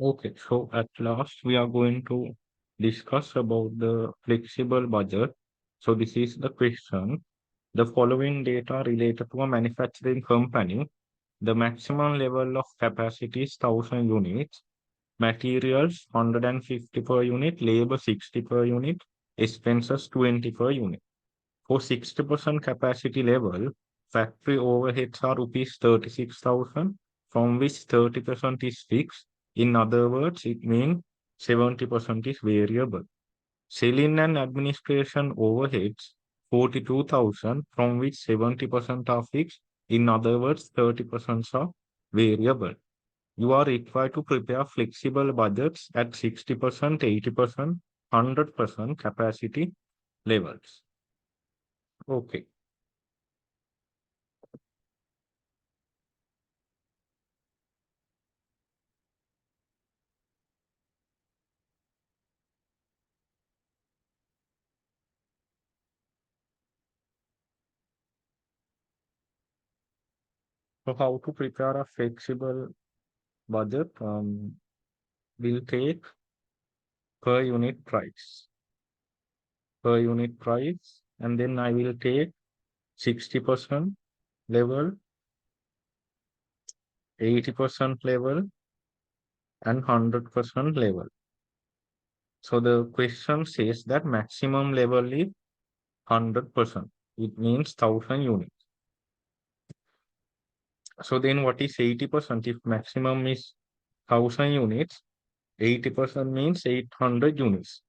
Okay, so at last we are going to discuss about the flexible budget. So this is the question. The following data related to a manufacturing company. The maximum level of capacity is 1000 units. Materials 150 per unit, labor 60 per unit, expenses 20 per unit. For 60% capacity level, factory overheads are rupees 36,000, from which 30% is fixed. In other words, it means 70% is variable. Selling and administration overheads 42,000, from which 70% are fixed. In other words, 30% are variable. You are required to prepare flexible budgets at 60%, 80%, 100% capacity levels. Okay. So how to prepare a flexible budget will take per unit price, and then I will take 60% level, 80% level, and 100% level. So the question says that maximum level is 100%. It means 1000 units. So then what is 80%? If maximum is 1000 units, 80% means 800 units.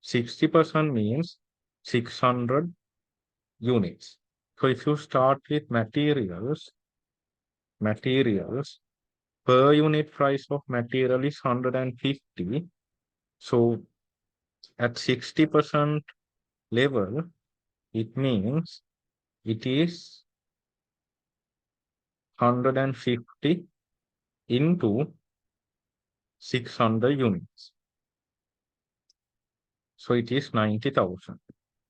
60% means 600 units. So if you start with materials per unit price of material is 150. So at 60% level, it means it is 150 into 600 units. So it is 90,000.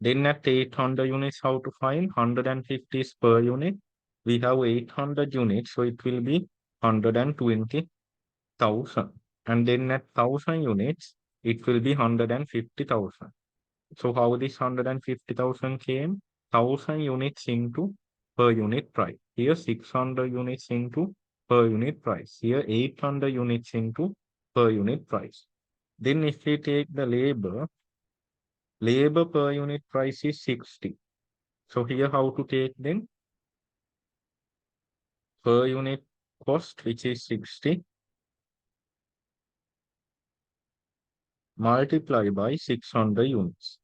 Then at 800 units, how to find 150 is per unit. We have 800 units, so it will be 120,000. And then at 1000 units, it will be 150,000. So how this 150,000 came? 1000 units into per unit price. Here 600 units into per unit price. Here 800 units into per unit price. Then if we take the labor per unit price is 60. So here how to take then per unit cost, which is 60, multiply by 600 units.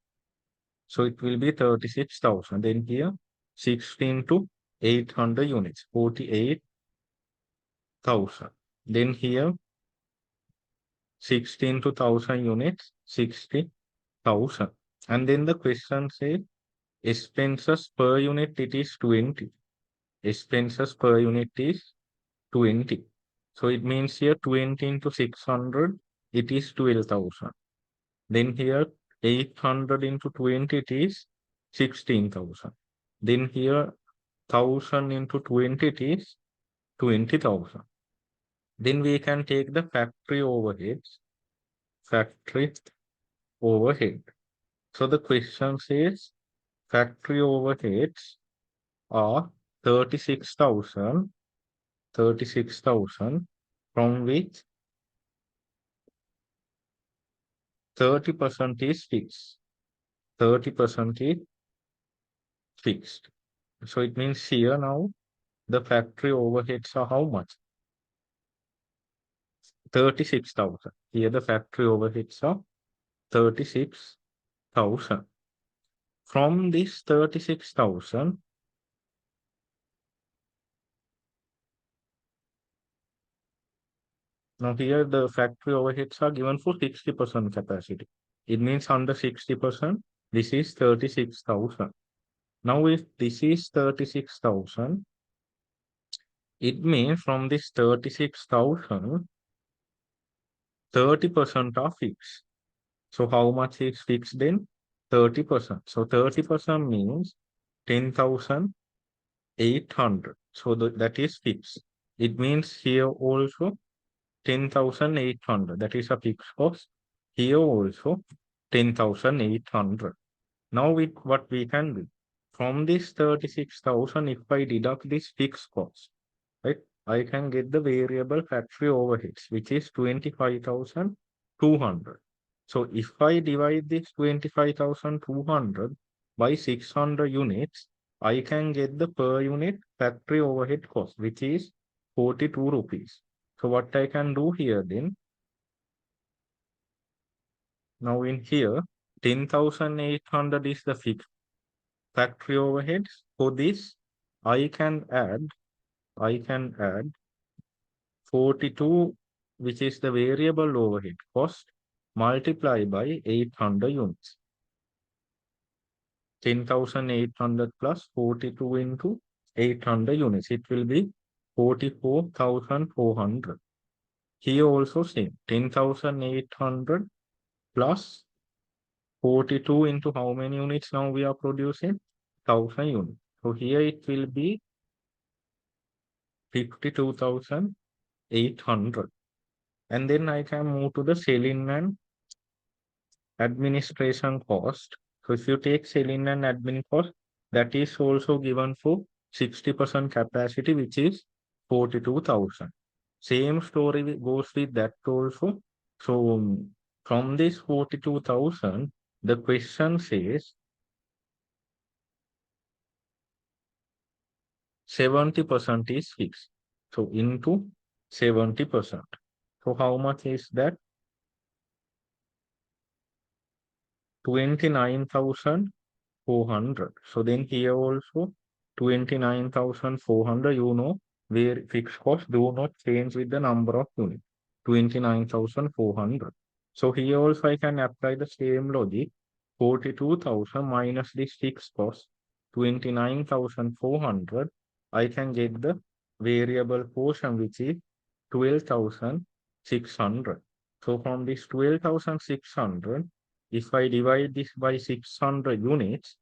So it will be 36,000. Then here 16 to 800 units, 48,000. Then here 16 to 1000 units, 60,000. And then the question says expenses per unit, it is 20. Expenses per unit is 20. So it means here 20 into 600, it is 12,000. Then here 800 into 20, it is 16,000. Then here 1000 into 20, it is 20,000. Then we can take the factory overheads. Factory overhead. So the question says factory overheads are 36,000, 36,000, from which 30% is fixed. 30% is fixed. So it means here now the factory overheads are how much? 36,000. Here the factory overheads are 36,000. From this 36,000, now here the factory overheads are given for 60% capacity. It means under 60%, this is 36,000. Now if this is 36,000, it means from this 36,000, 30% are fixed. So how much is fixed then? 30%. So 30% means 10,800. So that is fixed. It means here also 10,800. That is a fixed cost. Here also 10,800. Now with what we can do, from this 36,000, if I deduct this fixed cost, right, I can get the variable factory overheads, which is 25,200. So if I divide this 25,200 by 600 units, I can get the per unit factory overhead cost, which is 42 rupees. So what I can do here then, now in here, 10,800 is the fixed factory overheads. For this, I can add 42, which is the variable overhead cost, multiply by 800 units. 10,800 plus 42 into 800 units. It will be 44,400. Here also same, 10,800 plus 42 into how many units now we are producing? 1,000 units. So here it will be 52,800. And then I can move to the selling and administration cost. So if you take selling and admin cost, that is also given for 60% capacity, which is 42,000. Same story goes with that also. So from this 42,000, the question says 70% is fixed. So into 70%. So how much is that? 29,400. So then here also 29,400, where fixed costs do not change with the number of units. 29,400. So here also I can apply the same logic. 42,000 minus this fixed cost, 29,400. I can get the variable portion, which is 12,600. So from this 12,600, if I divide this by 600 units,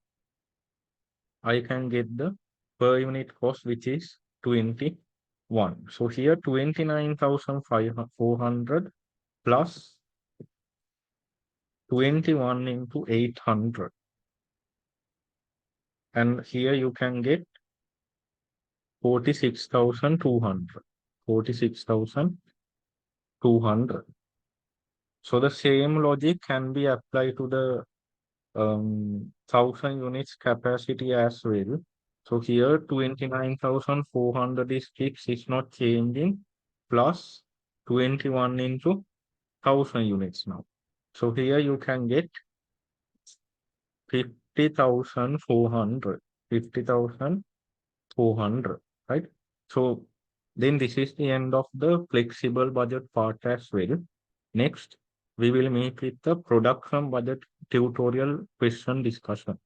I can get the per unit cost, which is 21. So here 29,400 plus 21 into 800. And here you can get 46,200. 46,200. So the same logic can be applied to the 1,000 units capacity as well. So here 29,400 is fixed, it's not changing, plus 21 into 1,000 units now. So here you can get 50,400, 50,400, right? So then this is the end of the flexible budget part as well. Next, we will meet with the production budget tutorial question discussion.